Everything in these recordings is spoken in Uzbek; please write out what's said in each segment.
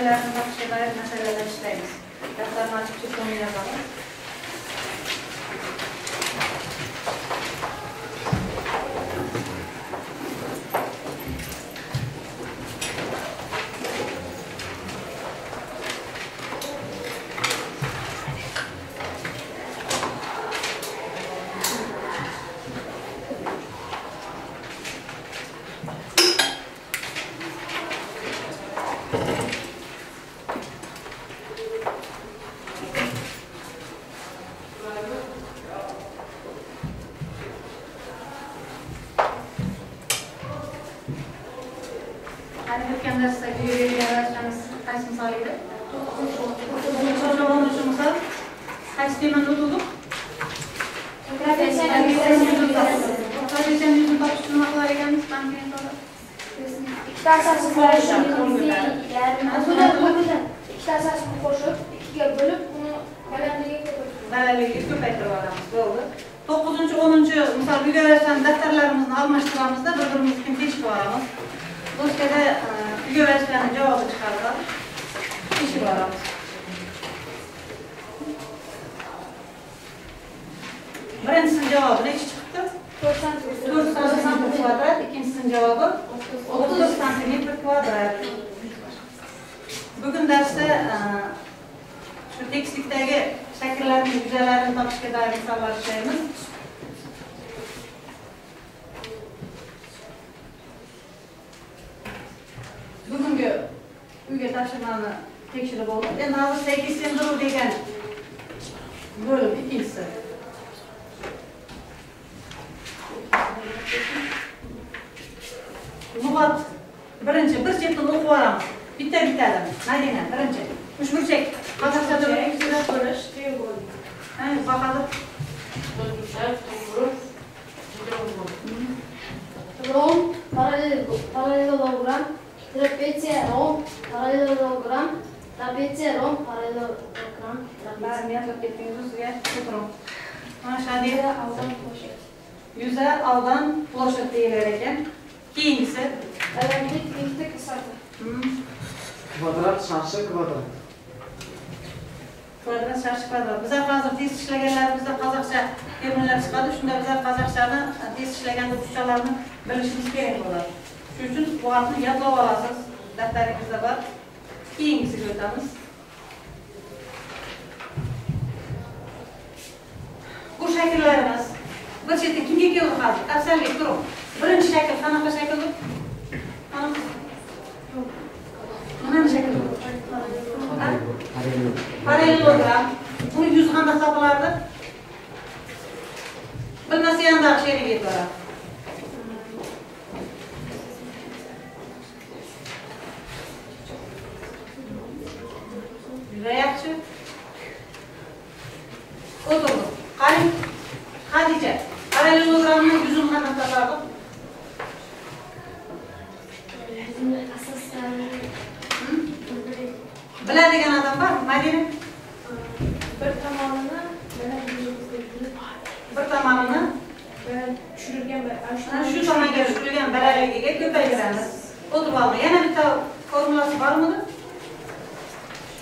natijalarni topishga doir masalalar ishlaymiz. Daftarni ochib chekoni yozamiz. Birincisinin cevabı ne çıktı? 4 santimetre kvadrat, ikincisinin cevabı 30 santimetre kvadrat. Bugün derste şu tekstlikteki şekillerin, yüzelerini topishga dair misollar ishlaymiz. Bugungi uyga topshirmani tekshirib oldik. Endi hozir tekislendiruv degan bo'lim ikkinchisi. Lug'at birinchi bir chetdan o'qib olamiz. Bitta-bittadan. Madina birinchi. Uchburchak. Qozog'chada so'rab ko'rish, treугольник. Ha, bahodir. Rom, parallelogram, trapeziya, rom, parallelogram, trapeziya, rom, parallelogram. Bari yozib ketdingiz o'ziga o'tiring. Mana shunday aldan ploshet. Yuza aldan ploshet deyilar ekan. Keyingisi balandlik, kenglik, isoti. Kvadrat, sharchi, kvadrat. Kvadrat, sharchi, kvadrat. Bizlar hozir test ishlaganlarimizda qozoqcha terminlar chiqadi. Shunda bizlar qozoqchani test ishlaganda ruschalarini bilishimiz kerak bo'ladi. Shuning uchun lug'atni yodlab olasiz. Daftaringizda bor. Keyingisiga o'tamiz. Bu shakllarimiz bir chetda kimga keldi hozir? Afzallik turib. Birinchi shakl qanaqa shakldir? Mana shakl. Parallelogram. Buni yuz qanday topilardi? Bilmasa ham she'riga yetib boradi. Juda yaxshi. O'tirdi. Qarang. Hadicha. Parallelogramni yuzini qanday topardi? Biladigan odam bormi? Madina? Bir tomonini tushirilgan shu tomonga tushirilgan balandligiga ko'paytiramiz. O'tirib oldi. Yana bitta formulasi bormi?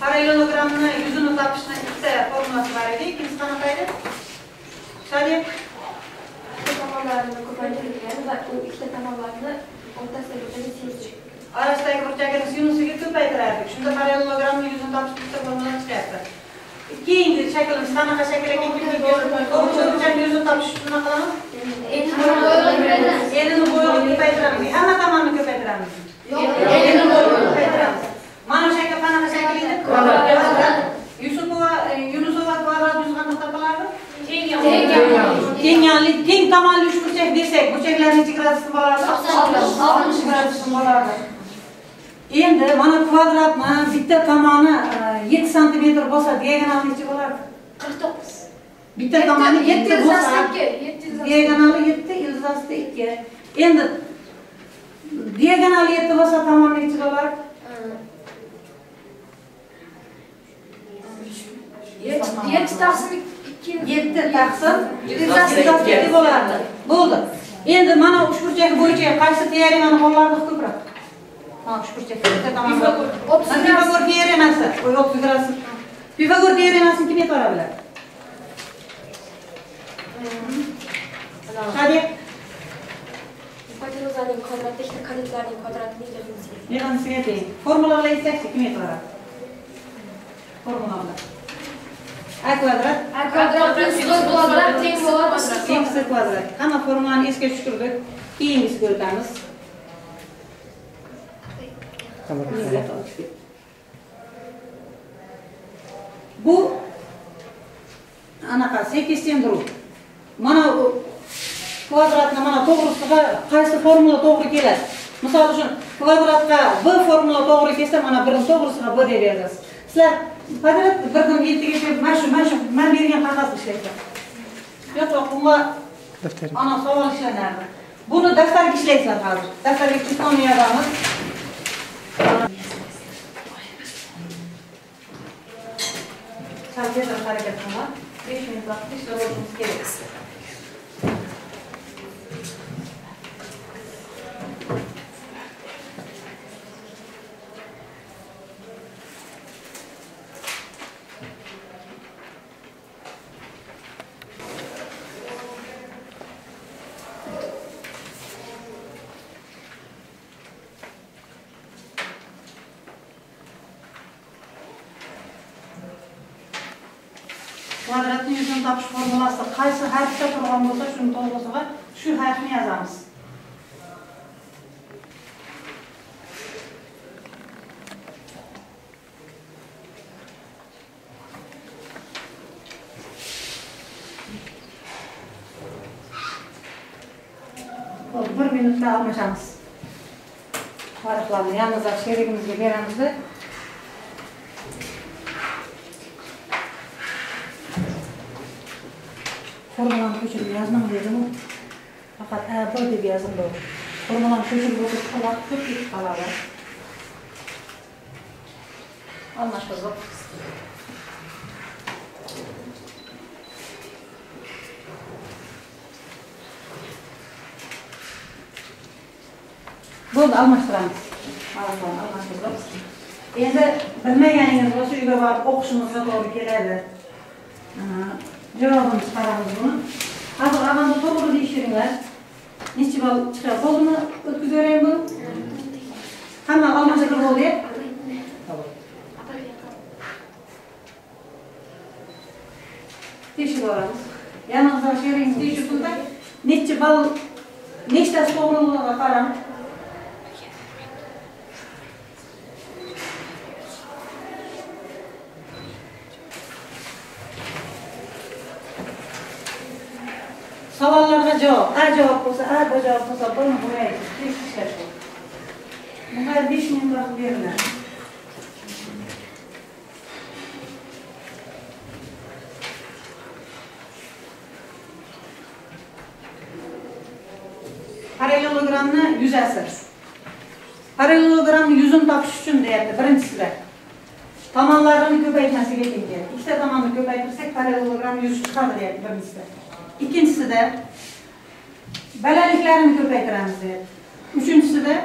Parallelogramni yuzini topishning ikkita formulasi bor edi. Ikkinchisi qanaqa edi? Shariy tomonlarini ko'paytirilgan va u ikkita tomonlarni o'rtasidagi sinus. Orasidagi burchakning sinusiga ko'paytirardik. Shunda parallelogramni yuzini topish bitta formula chiqyapti. Keyingi shaklimiz qanaqa shakl ekanligini burchakning yuzini topish nima qilamiz? Enini bo'yini ko'paytiramiz. Hamma tomonni ko'paytiramiz. Yo'q, enini bo'yini ko'paytiramiz. Mana bu shakl qanaqa shakl edi? Kvadrat. Yunusova kvadrat yuzi qanday topilardi? Teng tomonli uchburchak desak, burchaklarning chegarasi bo'lardi. 60 gradus bo'lardi. Endi mana kvadratni bitta tomoni 7 santimetr bo'lsa, diagonali necha bo'lardi? 49. Bitta tomoni 7 bo'lsa, diagonali 7, ildizi 2. Endi diagonali 7 bo'lsa, tomoni necha bo'lardi? 7 taqsim 2. 7 taqsim ildizi 2 bo'lardi. Bo'ldi. Endi mana uchburchak bo'yicha qaysi teoremani qo'llardik ko'proq? Tamam, şu çekildi. Tamam. Pifagor, 30 Lan Pifagor diğer emasın. O 30 gradus. Pifagor diğer emasın kim yeter olabilir? Hadi. Hipotenuzlarning kvadrati işte kadetlarning kvadratini yig'amiz. Yig'inisiga teng. Formulalar aytsak kim yeter oladi? Formulalar. A kvadrat. A kvadrat plus B kvadrat teng bo'ladi. X kvadrat. Hamma formulani esga tushirdik. Keyingisiga o'tamiz. Bu anaqa sekiztendiruv. Mana kvadratni mana to'g'risiga qaysi formula to'g'ri keladi? Misol uchun kvadratga B formula to'g'ri kelsa, mana birini to'g'risiga B deb yozasiz. Sizlar kvadrat 1,7 ga mana shu men bergan qog'ozni ishlaysiz. Yo'q, bunga ana savol ishlanadi. Buni daftarga ishlaysizlar hozir. Daftarga chizmani yozamiz. Sadece hareket qilma. 5 minut vaqt ishlab olishimiz kerak. Kvadratni yuzini topish formulasi qaysi harfda turgan bo'lsa, shuni to'g'risiga shu harfni yozamiz. Hop, 1 minutda almashamiz. Varaqlarni yanımızda sherigimizga beramiz. Formulani ko'chirib yozdim dedim. Faqat A, B deb yozdim bu. Formulani ko'chirib o'tib vaqt ko'p ketib qoladi. Almashtirdik. Bo'ldi, almashtiramiz. Almashtirdik. Endi bilmaganingiz bo'lsa uyga borib o'qishimizga to'g'ri keladi. Javobini chiqaramiz buni. Hozir avvalda to'g'ri deyishiringlar. Necha ball chiqib qoldimi? O'tkazib beraymi buni? Hamma almashtirib bo'ldi. Tekshirib boramiz. Yanimizdan sheringiz tekshirib necha ball, nechtasi to'g'riligiga qarang. Savollarga javob. A javob bo'lsa, A, B javob bo'lsa, buni qo'yaylik. Tekshirishlash. Bunga 5 minut vaqt beriladi. Parallelogramni yuzasi. Parallelogramni yuzini topish uchun deyapti birinchisida. Tomonlarini ko'paytmasiga teng keladi. Ikkita tomonni ko'paytirsak parallelogram yuzi chiqadi deyapti birinchisida. İkincisida balaliklarni ko'paytiramiz deyapti. Uchinchisida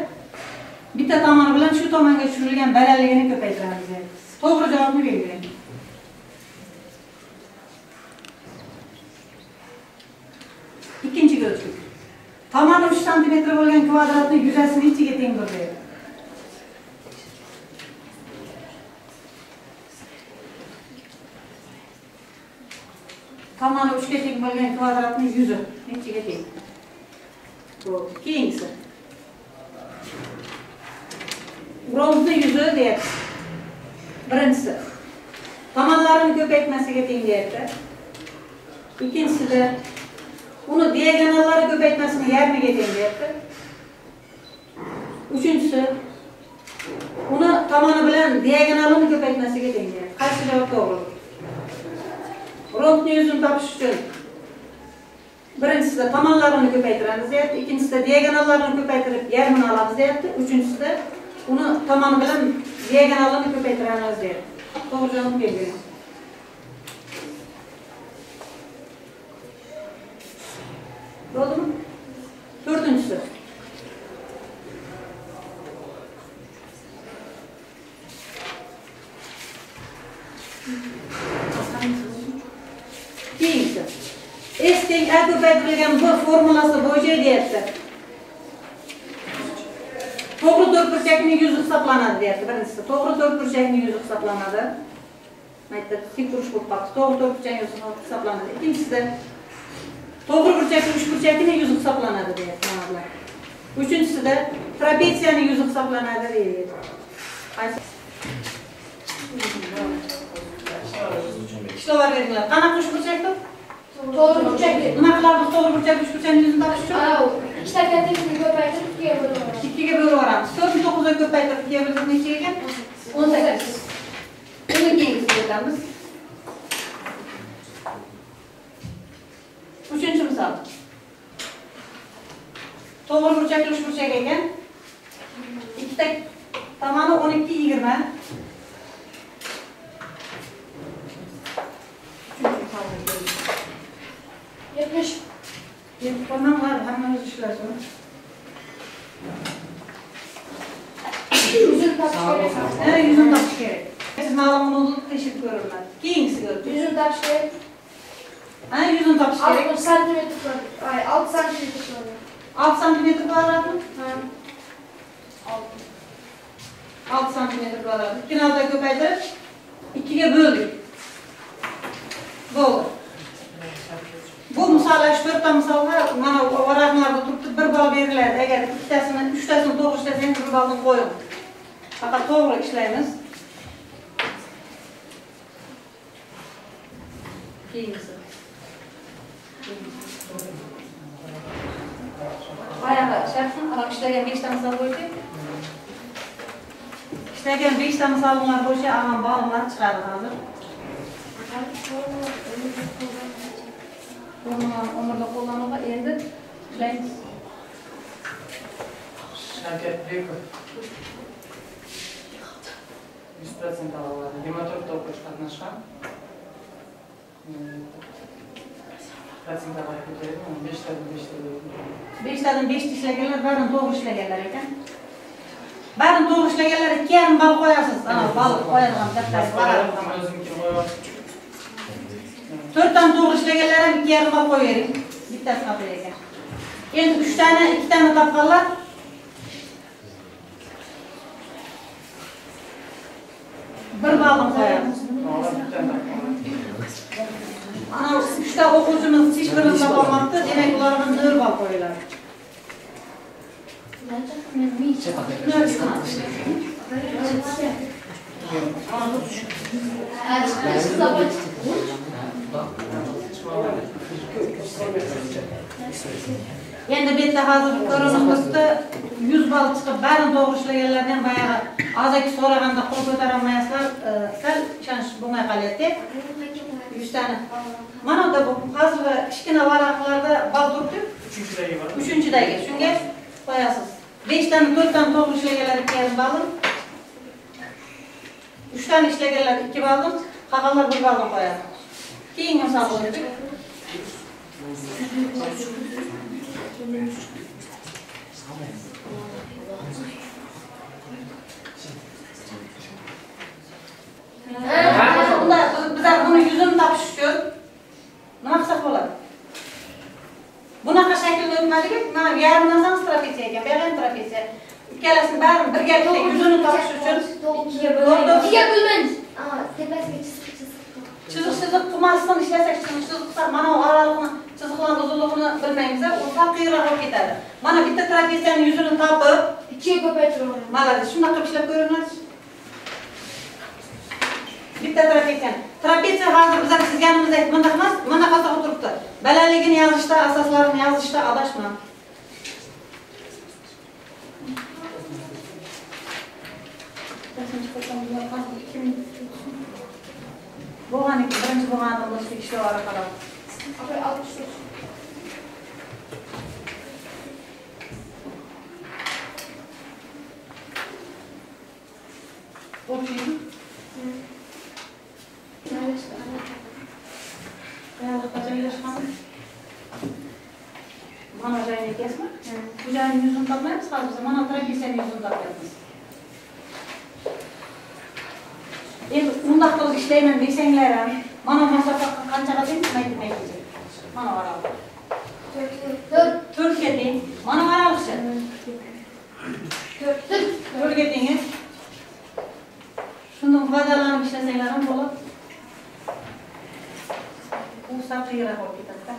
bitta tomoni bilan shu tomonga tushirilgan balaligini ko'paytiramiz deyapti. To'g'ri javobni belgilang. Ikkinchi ko'rsatma. Tomoni 3 cm bo'lgan kvadratni yuzasini ichiga tengdir deyapti. Tomoni 3 ga teng bo'lgan kvadratning yuzi nechiga teng? Bu keyingisi. Rombning yuzi deyapti. Birinchisi. Tomonlarini ko'paytmasiga teng deyapti. Ikkinchisida uni diagonallari ko'paytmasini yarmiga teng deyapti. Uchinchisi uni tomoni bilan diagonalini ko'paytmasiga teng deyapti. Qaysi javob to'g'ri? Rombning yuzini topish uchun birinchisida tomonlarini ko'paytiramiz deyapti, ikkinchisida diagonallarini ko'paytirib yarmini olamiz deyapti, uchinchisida uni tomoni bilan diagonalini ko'paytiramiz deyapti. To'g'ri javob belgilang. Bo'ldimi? To'rtinchisi. Keyingi. S teng A ko'paytirilgan B formulasi bo'yicha deyapti. To'g'ri to'rtburchakning yuzi hisoblanadi deyapti. Birinchisi, to'g'ri to'rtburchakning yuzi hisoblanadi. Mayda tik turish bo'lib qoldi. To'g'ri to'rtburchakning yuzi hisoblanadi. Ikkinchisida, to'g'ri burchakli uchburchakning yuzi hisoblanadi deyapti. Mana bular. Uchinchisida, trapetsiyaning yuzi hisoblanadi deydi. Ishlovlar beringlar. Qanaqa uchburchakdir? To'g'ri burchakli. Nima qilamiz to'g'ri burchakli uchburchakning yuzini topish uchun? Ikkita kattagini ko'paytirib 2 ga bo'lib olamiz. 2 ga bo'lib olamiz. 4 9 ga ko'paytirib 2 ga bo'lib nechaga ekan? 18. Buni keyingisiga o'tamiz. Uchinchi misol. To'g'ri burchakli uchburchak ekan. Ikkita tomoni 12 20. Yetmish. Tamam var, hammamiz ishlaymiz. Yuzini topish kerak. Yuzini topish kerak. Siz ma'lumotni o'zini teshib ko'raman. Keyingisiga o'tamiz. Yuzini topish kerak. Yuzini topish kerak. 6 santimetr kvadrat. 6 santimetr kvadrat. 6 santimetr kvadratmi? Ha. 6 santimetr kvadrat. Ikkini oldiga ko'paytirib 2 ga bo'ldik. Bo'ldi. Bu misollar 4 ta misollar mana varaqlarda turibdi, bir ball beriladi. Agar ikkitasini, 3tasini to'g'ri ishlasangiz bir ballni qo'ying. Faqat to'g'ri ishlaymiz. Keyingisi. Bayağı shaxsan qarab ishlagan 5 ta misol bo'yicha. Ishlagan 5 ta misollar bo'yicha aman balllar chiqadi hozir. Umrda qo'llanuvga endi ishlaymiz. Shavkat Bekov 100% oladi. Demotrofda o'qish qatnashgan. Protsentlar ko'tarilgan 5 tadan 5 tadan 5 ishlaganlar barini to'g'ri ishlaganlar ekan. Barini to'g'ri ishlaganlar 2,5 ball qo'yasiz. Ana ball qo'yadigan daftarga qarab. 4 tani to'g'ri ishlaganlar ham 2,5 ball qo'yavering. Bittasi topilgan ekan. Endi 3 tani, 2 tani topganlar bir ballni qo'yamiz. Ana 3 ta o'quvchimiz hech birini topolmabdi, demak ularga 0 ball qo'yiladi. Endi bu yerda hozir ko'rinishda 100 ball chiqib, barini to'g'ri ishlaganlardan bayog'i azaki so'raganda qo'l ko'tarolmayapsizlar, sal ishonish bo'lmay qolyapti. 100 tani. Mana bu hozir kichkina varaqlarda ball turibdi. 3-dagi. Shunga qo'yasiz. 5 tani 4 tani to'g'ri ishlaganlar 2,5 ball. 3 tani ishlaganlar 2 ball, qolganlar 1 ball qo'yadi. Keyingi misol bo'yicha bizlar buni yuzini topish uchun nima qilsak bo'ladi? Bunaqa shaklda o'tmadik, mana bu yarim narsamiz trapetsiya ekan, bu ham trapetsiya. Ikkalasini barini birgalikda yuzini topish uchun 2 ga bo'lmaymiz. Tepasiga chiziq qilmasdan ishlasak, chiziq qilsak, mana bu oraliqni, chiziqlarning uzunligini bilmaymiz, u taqiyroq bo'lib ketadi. Mana bitta trapetsiyaning yuzini topib 2 ga ko'paytirib olamiz. Malades, shunaqa qilib ishlab ko'ringlar. Bitta trapetsiya. Trapetsiya hozir bizlar chizganimizdek bunday emas, mana qanaqa turibdi. Balaligini yozishda, asoslarini yozishda adashma. Bo'lgan ekan, birinchi bo'lganida boshqa ishlar qarab. Apay 63. O'xshaydi. Mana joyini kesma. Bu joyning yuzini topmaymiz, hozir mana trapetsiyaning yuzini topyapmiz. Endi undaq qilib ishlayman desanglar ham, mana masofa qanchaga teng mayda-mayda. Mana qarang. 4 ga teng. Mana qarangchi. 4 ga teng. Shundan foydalanib ishlasanglar ham bo'ladi. Bu sapchiyroq bo'lib ketadi-da.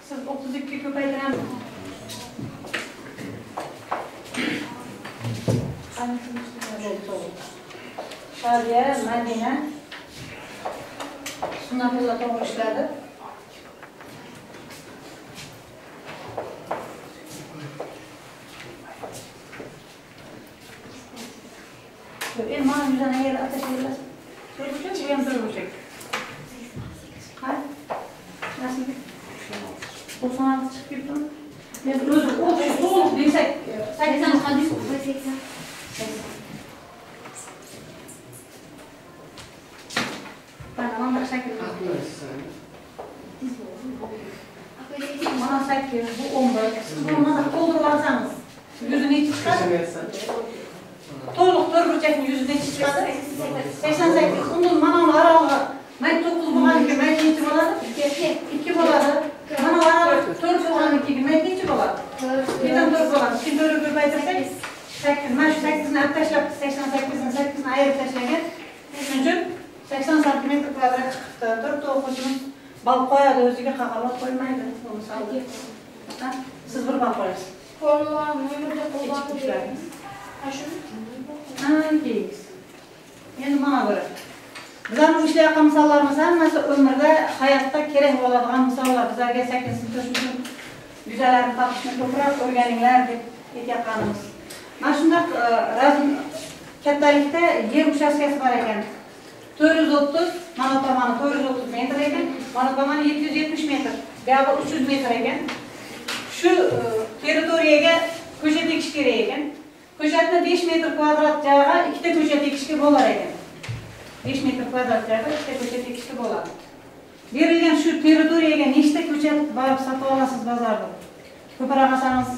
Siz 32 ko'paytiramiz. Shadiya, Madina Sunnatulloh to'g'ri ishladi. Endi mana bizdan yer atash emas. Turmushim bu ham turmushim. Ha? Nasıl? O sana çıkıp gittim. Ben özüm o desek 80 hadis 80. Ben ama şekil. Bana şekil bu 11. Siz bunu da doldurursanız yüzünü hiç çıkar. To'liq turburchakni yuzida chiqadi. 88. Undan mana aralig'i men 9 bo'lganiki men necha bo'ladi? 2 bo'ladi. Mana aralig'i 4 bo'lganiki men necha bo'ladi? 4 bo'ladi. 2 4 ko'paytirsak 8. Mana shu 8ni olib tashlab 88ni 8ni ayirib tashlagan. Shuning uchun 80 sm kvadrat chiqibdi. 4 o'quvchimiz bal qo'yadi, o'ziga qaqalab qo'ymaydi. Siz bir bal qo'yasiz. Formlarni nima qo'llanib Ankiz. Endi mana bir. Bizlarning ishlayotgan misollarimiz hammasi umrda, hayotda kerak bo'ladigan misollar. Bizlarga 8-sinf uchun yuzalarni topishni ko'proq o'rganinglar deb aytayotganimiz. Mana shunday razm kattalikda yer uchastkasi bor ekan. 430, mana tomoni 430 metr ekan, mana tomoni 770 metr. Bu yoqda 300 metr ekan. Shu territoriyaga ko'chat ekish kerak ekan. Ko'chatni 5 metr kvadrat joyga ikkita ko'chat ekishga bo'lar ekan. 5 metr kvadrat joyga ikkita ko'chat ekishga bo'ladi. Berilgan shu territoriyaga nechta ko'chat borib sotib olasiz bozorda? Ko'proq olsangiz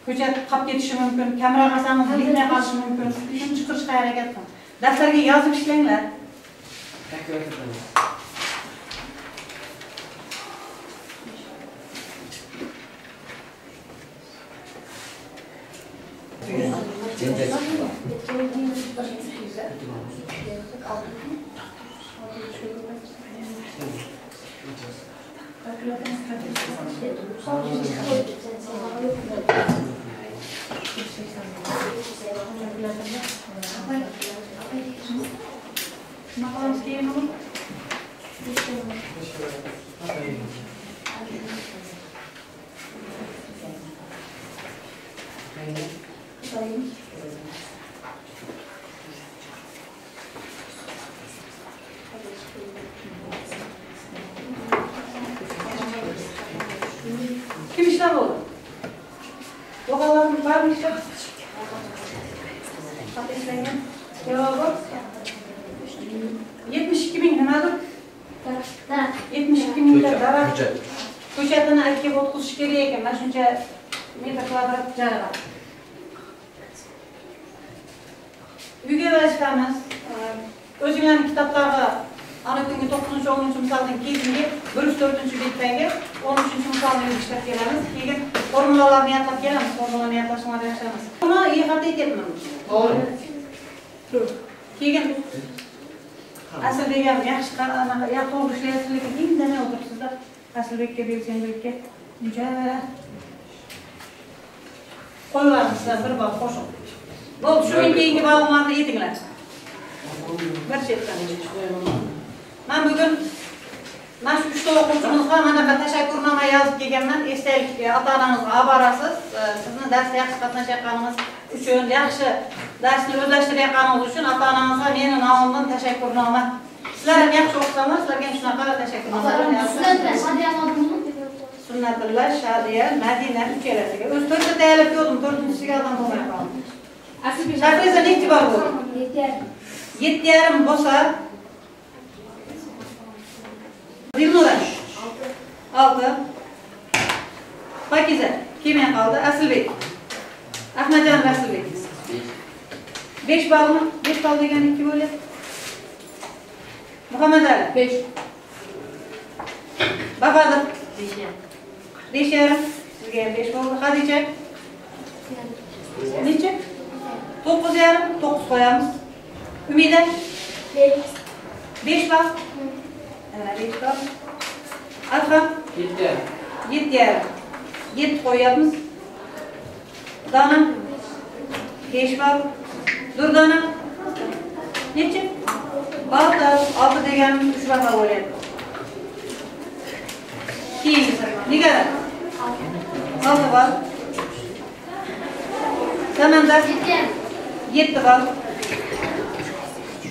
ko'chat qolib ketishi mumkin, kamroq olsangiz yetmay qolishi mumkin. Shuni chiqarishga harakat qiling. Daftarga yozib ishlanglar. Kim işlem oldu? Lokalarımız var mı işlem? Ateşlengen. Cevabı? 72 bin nedir? 72 bin de darak. Ko'chatini erkek o'tqizish kerak ekan. Mana shuncha metr kvadrat joy bor. Uyga vazifamiz o'zinglarning kitoblarga ana kungi 9-10 misoldan keyingi 1-4-betdagi 13-misolni yozishga kelamiz. Keyin formulalarni yodlab kelamiz. Formulani yodlashni o'rganamiz. Buni yig'ib aytyapman. To'g'ri. Keyin Aslidagi ham yaxshi qanaqa to'g'ri ishlayapsizlarga indamay o'tirsizlar. Aslibekka Belsenbekka uncha qo'yvarsizlar bir bor qo'shib. Bo'ldi, shundan keyingi bog'larni yetinglar. Bir chetdan. Men bugun mana shu 3 ta o'quvchimizga manaqa tashakkurnoma yozib kelganman. Esdalik ota-onangizga olib borasiz. Sizni darsda yaxshi qatnashayotganingiz uchun, yaxshi darsni o'zlashtirayotganingiz uchun ota-onangizga meni nomimdan tashakkurnoma. Sizlar ham yaxshi o'qisangiz, sizlarga ham shunaqa tashakkurnoma yozasiz. Sunnatulloh, Shadiya, Madina uchalasiga. O'z to'rtta tayyorlab ko'rdim, to'rtinchisiga odam bo'lmay qoldi. Shafriza nechta bor bu? 7,5 bo'lsa Dilnura 6. Pakiza kelmay qoldi. Aslbek. Ahmadjon Rasulbek. 5 ballmi? 5 ball degan 2 bo'lyapti. Muhammadali 5. Bahodir 5,5. Sizga ham 5 bo'ldi. Xadija necha? 9,5. 9 qo'yamiz. Umida 5 ball. Ana 5 ball. Adham 7,5. 7 qo'yamiz. Dona 5 ball. Durdona necha? 6 degan 3 baho bo'lyapti. Keyingisi Nigara 6 ball. Samandar 7 ball.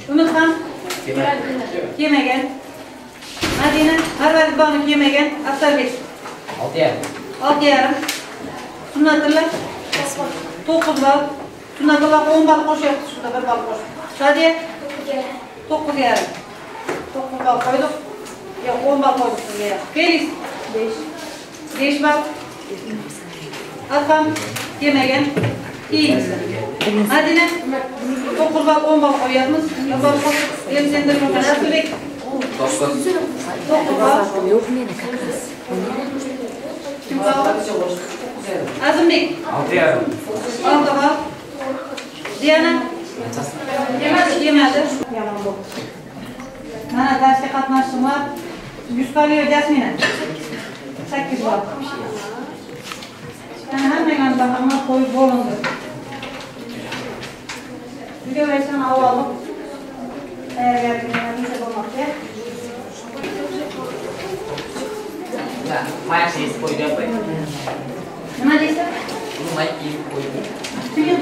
Umidxon kelmagan. Madina Marvaridboni kelmagan. Afzalbek 6,5. Sunnatullah 9 ball. Sunnatullah 10 ball qo'shyapti. Shunda 1 ball qo'sh. Shadiya 9,5. 9 ball qo'ydik. Yo'q, 10 ball qo'ydik sizga. Felis 5 ball. Adham kelmagan. Keyingisi Madina 9 ball 10 ball qo'yamiz. 1 ball qo'shib Alexander Rasulbek 9 ball. Azimbek 6 ball. Diana yemadi. Yomon bo'ldi. Mana darsga qatnashdim. Yusufaliyev Jasmina 8 ball. Mana hammangizga hamma qo'yib bo'lindi. Videolardan avval tayyorgarliklarni bo'lmoqda. Mayk sesi qo'ygan qo'y. Nima deysiz? Mayk qo'ygan. Tugun.